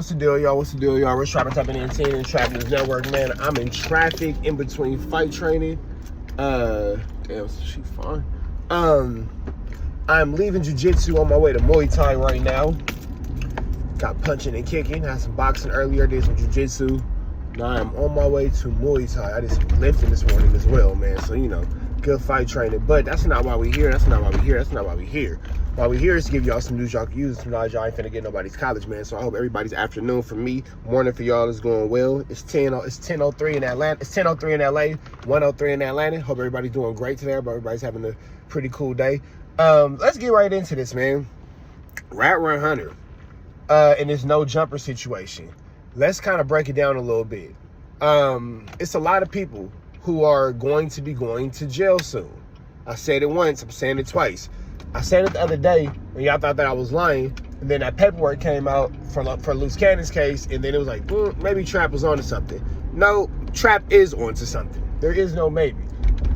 What's the deal, y'all? What's the deal, y'all? We're Trapping Tapping in 10 and Trap News Network, man. I'm in traffic in between fight training. Damn, she fine. I'm leaving jiu-jitsu on my way to Muay Thai right now. Got punching and kicking. Had some boxing earlier, did some jiu-jitsu. Now I'm on my way to Muay Thai. I did some lifting this morning as well, man. So, you know, good fight training. But that's not why we're here. That's not why we're here. That's not why we're here. Why we're here is to give y'all some news y'all can use. Some knowledge y'all ain't finna get nobody's college, man. So I hope everybody's afternoon for me, morning for y'all is going well. It's 10:03 in Atlanta. It's 10:03 in LA, 1:03 in Atlanta. Hope everybody's doing great today. Everybody's having a pretty cool day. Let's get right into this, man. Rat Run Hunter in this no jumper situation. Let's kind of break it down a little bit. It's a lot of people who are going to be going to jail soon. I said it once, I'm saying it twice. I said it the other day, and y'all thought that I was lying, and then that paperwork came out for Loose Cannon's case, and then it was like, maybe Trap was onto something. No, Trap is onto something. There is no maybe.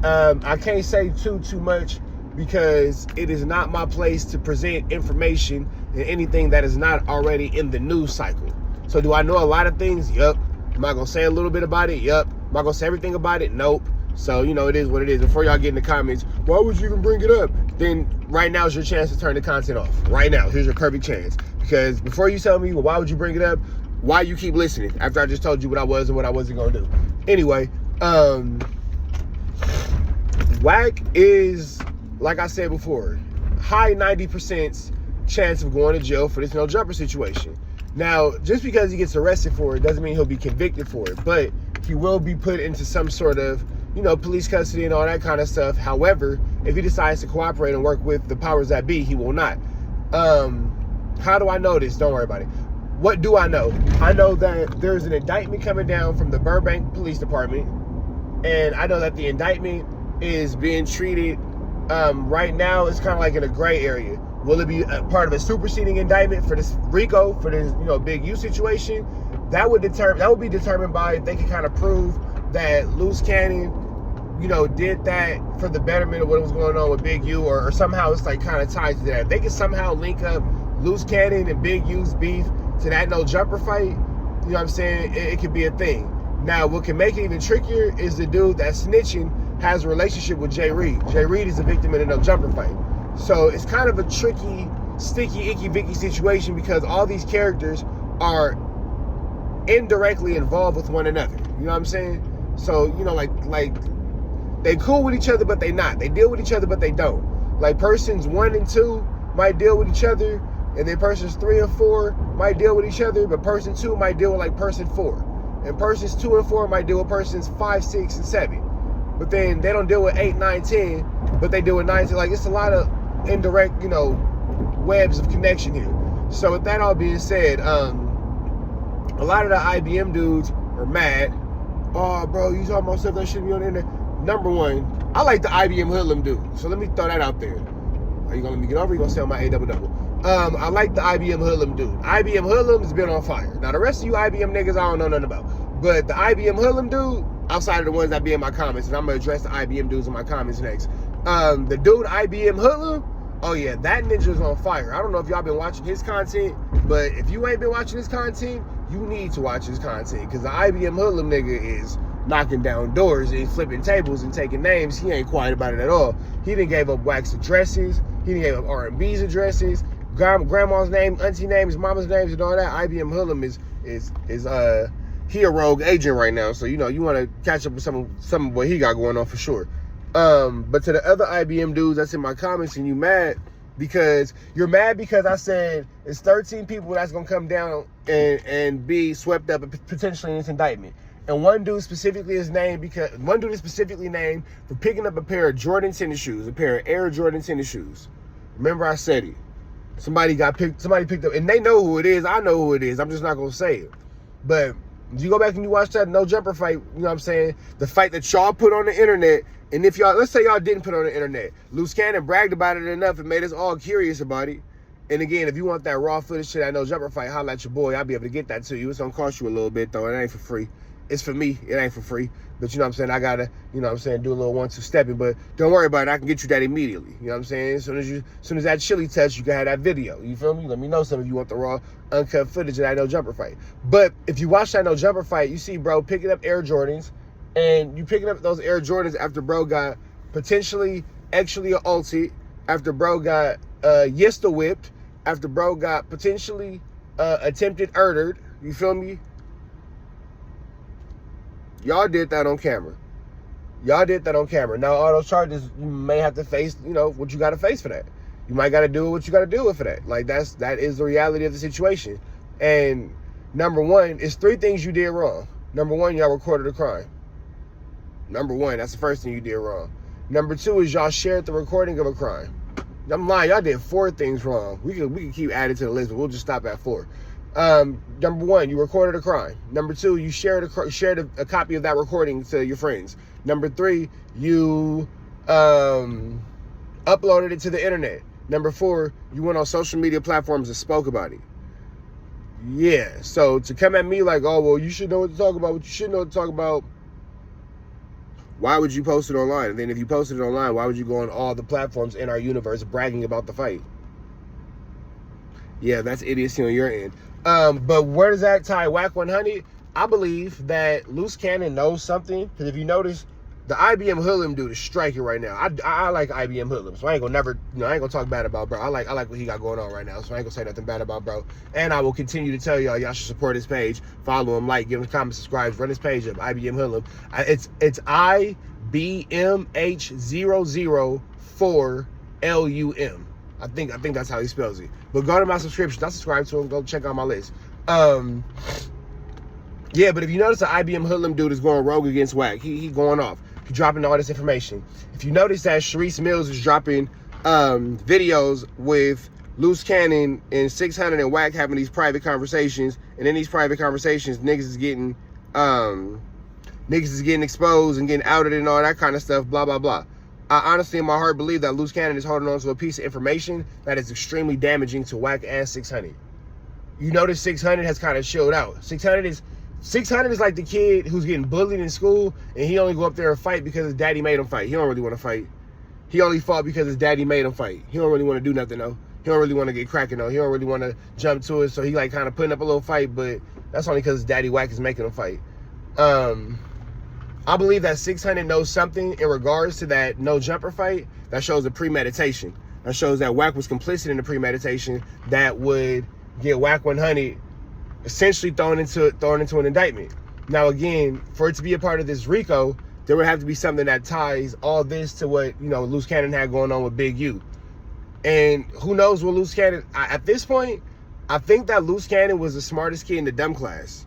I can't say too much because it is not my place to present information and anything that is not already in the news cycle. So do I know a lot of things? Yup. Am I going to say a little bit about it? Yup. Am I going to say everything about it? Nope. So, you know, it is what it is. Before y'all get in the comments, why would you even bring it up? Then right now is your chance to turn the content off. Right now, here's your perfect chance. Because before you tell me, well, why would you bring it up? Why you keep listening after I just told you what I was and what I wasn't going to do? Anyway, Wack is, like I said before, high 90% chance of going to jail for this no jumper situation. Now, just because he gets arrested for it doesn't mean he'll be convicted for it, but he will be put into some sort of, you know, police custody and all that kind of stuff. However, if he decides to cooperate and work with the powers that be, he will not. How do I know this? Don't worry about it. What do I know? I know that there's an indictment coming down from the Burbank Police Department, and I know that the indictment is being treated right now. It's kind of like in a gray area. Will it be a part of a superseding indictment for this RICO, for this, you know, Big U situation? That would be determined by if they can kind of prove that Loose Cannon, you know, did that for the betterment of what was going on with Big U, or somehow it's like kind of tied to that. If they can somehow link up Loose Cannon and Big U's beef to that no jumper fight, you know what I'm saying? It could be a thing. Now, what can make it even trickier is the dude that's snitching has a relationship with Jay Reed. Jay Reed is a victim in a no jumper fight. So it's kind of a tricky, sticky, icky, vicky situation because all these characters are indirectly involved with one another. You know what I'm saying? So, you know, like they cool with each other, but they not. They deal with each other, but they don't. Like persons 1 and 2 might deal with each other, and then persons 3 and 4 might deal with each other, but person 2 might deal with like person 4. And persons 2 and 4 might deal with persons 5, 6, and 7. But then they don't deal with 8, 9, 10, but they deal with 9, 10. Like it's a lot of indirect, you know, webs of connection here. So with that all being said, a lot of the IBM dudes are mad. Oh, bro, you talking about stuff that shouldn't be on the internet. Number one, I like the IBM hoodlum dude. So let me throw that out there. Are you gonna let me get over? Or you gonna sell my A-double-double? I like the IBM hoodlum dude. IBM hoodlum has been on fire. Now the rest of you IBM niggas, I don't know nothing about. But the IBM hoodlum dude, outside of the ones that be in my comments, and I'm gonna address the IBM dudes in my comments next. The dude IBM hoodlum, oh yeah, that ninja's on fire. I don't know if y'all been watching his content, but if you ain't been watching his content, you need to watch his content, because the IBM hoodlum nigga is knocking down doors and flipping tables and taking names. He ain't quiet about it at all. He didn't give up Wack's addresses. He didn't give up R&B's addresses, grandma's name, auntie names, mama's names, and all that. IBM hoodlum is he a rogue agent right now. So, you know, you want to catch up with some of what he got going on for sure. But to the other IBM dudes that's in my comments, and you mad because you're mad because I said it's 13 people that's gonna come down and be swept up potentially in this indictment. And one dude specifically is named for picking up a pair of Jordan tennis shoes, a pair of Air Jordan tennis shoes. Remember I said it. Somebody picked up, and they know who it is. I know who it is. I'm just not gonna say it. But you go back and you watch that no jumper fight, you know what I'm saying? The fight that y'all put on the internet. And if y'all, let's say y'all didn't put it on the internet, Loose Cannon bragged about it enough and made us all curious about it. And again, if you want that raw footage to that no jumper fight, holla at your boy. I'll be able to get that to you. It's gonna cost you a little bit though. It ain't for free. It's for me. It ain't for free. But you know what I'm saying? I gotta, you know what I'm saying, do a little 1-2 stepping. But don't worry about it. I can get you that immediately. You know what I'm saying? As soon as that chili touch, you can have that video. You feel me? Let me know some of you want the raw, uncut footage of that no jumper fight. But if you watch that no jumper fight, you see bro picking up Air Jordans, and you picking up those Air Jordans after bro got potentially actually ulted, after bro got Yista whipped, after bro got potentially attempted murdered. You feel me? Y'all did that on camera. Y'all did that on camera. Now, all those charges, you may have to face, you know, what you got to face for that. You might got to do what you got to do for that. Like, that is the reality of the situation. And number one, it's 3 things you did wrong. Number one, y'all recorded a crime. Number one, that's the first thing you did wrong. Number 2 is y'all shared the recording of a crime. I'm lying, y'all did 4 things wrong. We can keep adding to the list, but we'll just stop at 4. Number 1, you recorded a crime. Number 2, you shared a copy of that recording to your friends. Number 3, you uploaded it to the internet. Number 4, you went on social media platforms and spoke about it. Yeah, so to come at me like, oh, well, you should know what to talk about, what you should know what to talk about, why would you post it online? And then if you posted it online, why would you go on all the platforms in our universe bragging about the fight? Yeah, that's idiocy on your end. But where does that tie Wack 100? I believe that Loose Cannon knows something, because if you notice, the IBM hoodlum dude is striking right now. I like IBM hoodlum, so I ain't gonna I ain't gonna talk bad about bro. I like what he got going on right now, so I ain't gonna say nothing bad about bro. And I will continue to tell y'all should support his page, follow him, like, give him comments, subscribe, run his page up, IBM hoodlum. It's IBMH004LUM. I think that's how he spells it. But go to my subscriptions. I subscribe to him. Go check out my list. Yeah, but if you notice, the IBM hoodlum dude is going rogue against Wack. He going off. He dropping all this information. If you notice that Sharice Mills is dropping videos with Loose Cannon and 600 and Wack having these private conversations, and in these private conversations, niggas is getting exposed and getting outed and all that kind of stuff. Blah blah blah. I honestly, in my heart, believe that Loose Cannon is holding on to a piece of information that is extremely damaging to Wack and 600. You notice 600 has kind of chilled out. 600 is like the kid who's getting bullied in school, and he only go up there and fight because his daddy made him fight. He don't really want to fight. He only fought because his daddy made him fight. He don't really want to do nothing though. He don't really want to get cracking though. He don't really want to jump to it. So he like kind of putting up a little fight, but that's only because his daddy Wack is making him fight. I believe that 600 knows something in regards to that no jumper fight that shows a premeditation. That shows that Wack was complicit in the premeditation that would get Wack 100 essentially thrown into an indictment. Now again, for it to be a part of this RICO, there would have to be something that ties all this to what, you know, Loose Cannon had going on with Big U. And who knows what Loose Cannon, at this point, I think that Loose Cannon was the smartest kid in the dumb class.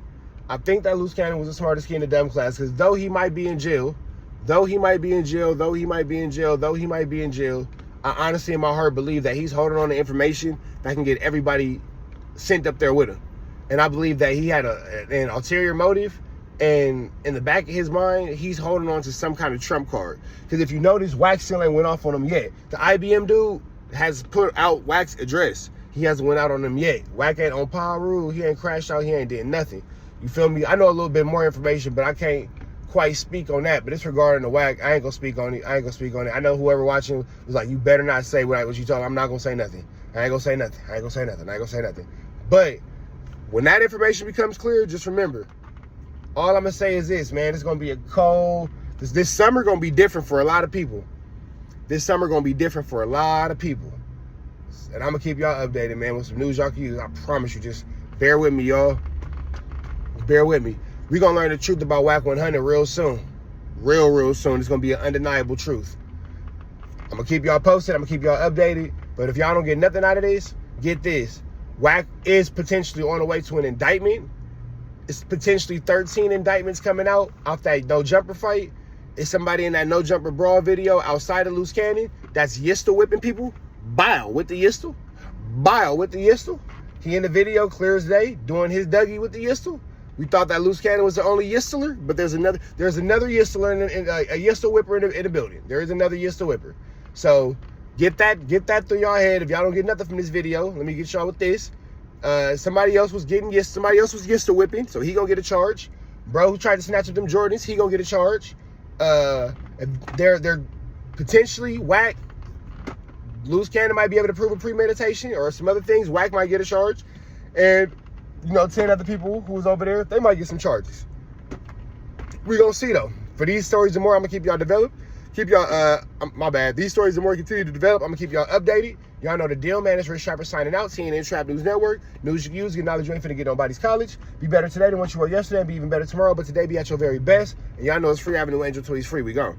I think that Loose Cannon was the smartest kid in the dumb class, because though he might be in jail, I honestly in my heart believe that he's holding on to information that can get everybody sent up there with him. And I believe that he had an ulterior motive, and in the back of his mind, he's holding on to some kind of trump card. Because if you notice, Wack still ain't went off on him yet. The IBM dude has put out Wack's address. He hasn't went out on him yet. Wack ain't on Paru. He ain't crashed out. He ain't did nothing. You feel me? I know a little bit more information, but I can't quite speak on that. But it's regarding the Wack. I ain't gonna speak on it. I know whoever watching was like, you better not say what you told. I'm not gonna say nothing. I ain't gonna say nothing. But when that information becomes clear, just remember, all I'm gonna say is this, man. It's gonna be a cold. This summer gonna be different for a lot of people. And I'm gonna keep y'all updated, man, with some news y'all can use. I promise you. Just bear with me, y'all. Bear with me. We're going to learn the truth about Wack 100 real soon. Real soon. It's going to be an undeniable truth. I'm going to keep y'all posted. I'm going to keep y'all updated. But if y'all don't get nothing out of this, get this. Wack is potentially on the way to an indictment. It's potentially 13 indictments coming out off that no jumper fight. It's somebody in that no jumper brawl video outside of Loose Cannon that's Yista whipping people. Bile with the Yista. He in the video clear as day doing his Dougie with the Yista. We thought that Loose Cannon was the only Yistler, but there's another Yistler a Yista whipper in the building. There is another Yista whipper. So get that through y'all head. If y'all don't get nothing from this video, let me get y'all with this. Somebody else was Yista whipping, so he gonna get a charge. Bro who tried to snatch up them Jordans, he gonna get a charge. If they're potentially Wack, Loose Cannon might be able to prove a premeditation or some other things. Wack might get a charge. And, 10 other people who was over there, they might get some charges. We're gonna see though. For these stories and more, I'm gonna keep y'all developed. Keep y'all, my bad. These stories and more continue to develop. I'm gonna keep y'all updated. Y'all know the deal, man. It's Rich Trapper signing out. CNN Trap News Network. News you can use, get knowledge you ain't finna get nobody's college. Be better today than what you were yesterday, and be even better tomorrow. But today, be at your very best. And y'all know it's free. Avenue Angel Toys free. We gone.